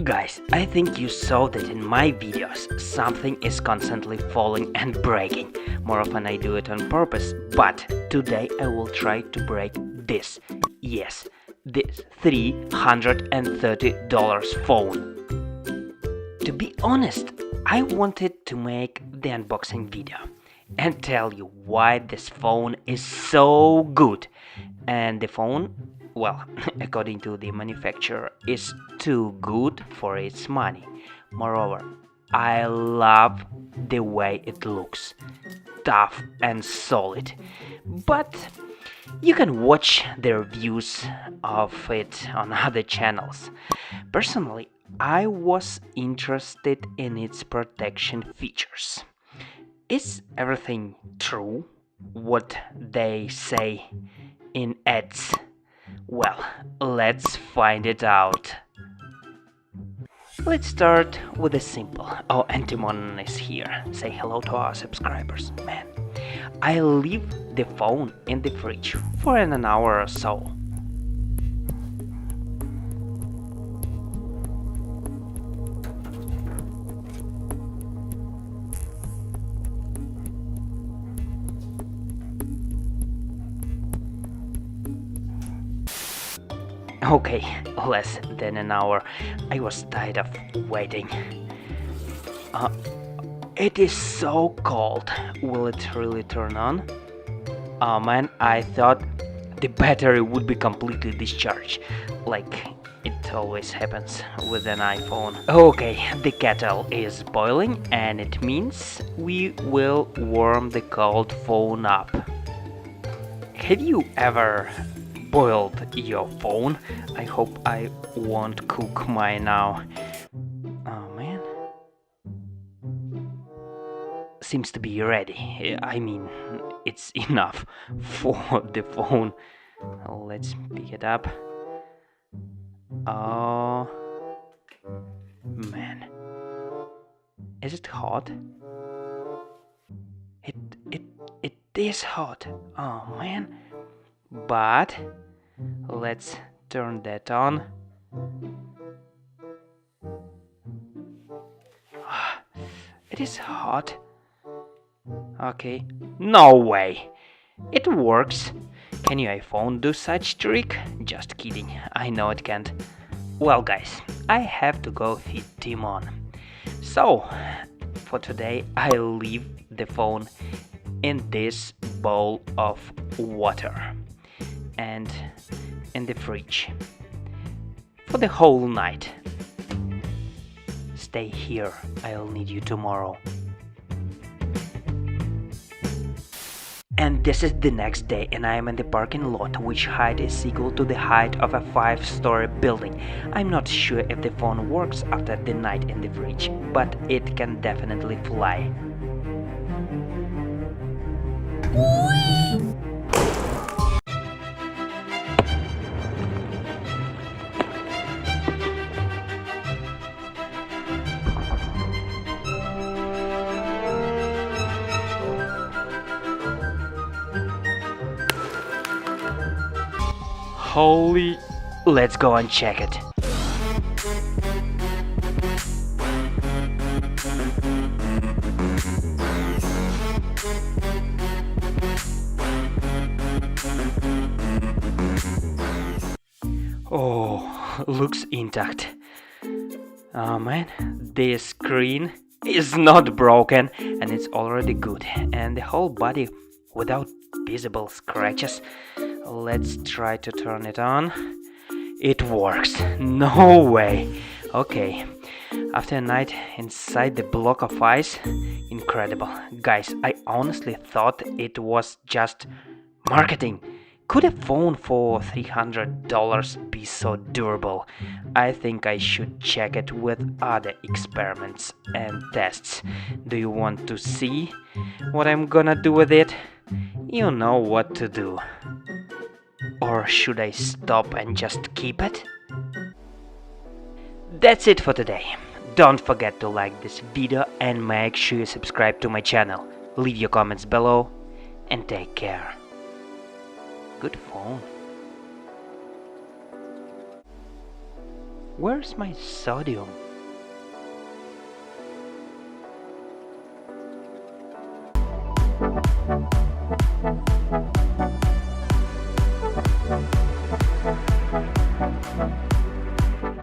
Guys, I think you saw that in my videos something is constantly falling and breaking. More often I do it on purpose, but today I will try to break this. Yes, this $330 phone. To be honest, I wanted to make the unboxing video and tell you why this phone is so good. And the phone, well, according to the manufacturer, is too good for its money. Moreover, I love the way it looks, tough and solid. But you can watch the reviews of it on other channels. Personally, I was interested in its protection features. Is everything true what they say in ads? Well, let's find it out. Let's start with the simple. Oh, Antimon is here. Say hello to our subscribers. Man, I leave the phone in the fridge for an hour or so. Okay, less than an hour. I was tired of waiting. It is so cold. Will it really turn on? Oh man, I thought the battery would be completely discharged, like it always happens with an iPhone. Okay, the kettle is boiling and it means we will warm the cold phone up. Have you ever boiled your phone? I hope I won't cook mine now. Oh man. Seems to be ready. I mean, it's enough for the phone. Let's pick it up. Oh man. Is it hot? It is hot. Oh man. But let's turn that on. It is hot. Okay. No way. It works. Can your iPhone do such trick? Just kidding. I know it can't. Well guys, I have to go feed Timon. So, for today I leave the phone in this bowl of water and in the fridge for the whole night. Stay here, I'll need you tomorrow. And this is the next day and I am in the parking lot, which height is equal to the height of a 5-story building. I'm not sure if the phone works after the night in the fridge, but it can definitely fly. Holy, let's go and check it. Oh, looks intact. Oh man, the screen is not broken and it's already good. And the whole body without visible scratches. Let's try to turn it on. It works. No way. Okay. After a night inside the block of ice, incredible. Guys, I honestly thought it was just marketing. Could a phone for $300 be so durable? I think I should check it with other experiments and tests. Do you want to see what I'm gonna do with it? You know what to do. Or should I stop and just keep it? That's it for today. Don't forget to like this video and make sure you subscribe to my channel. Leave your comments below and take care. Good phone. Where's my sodium?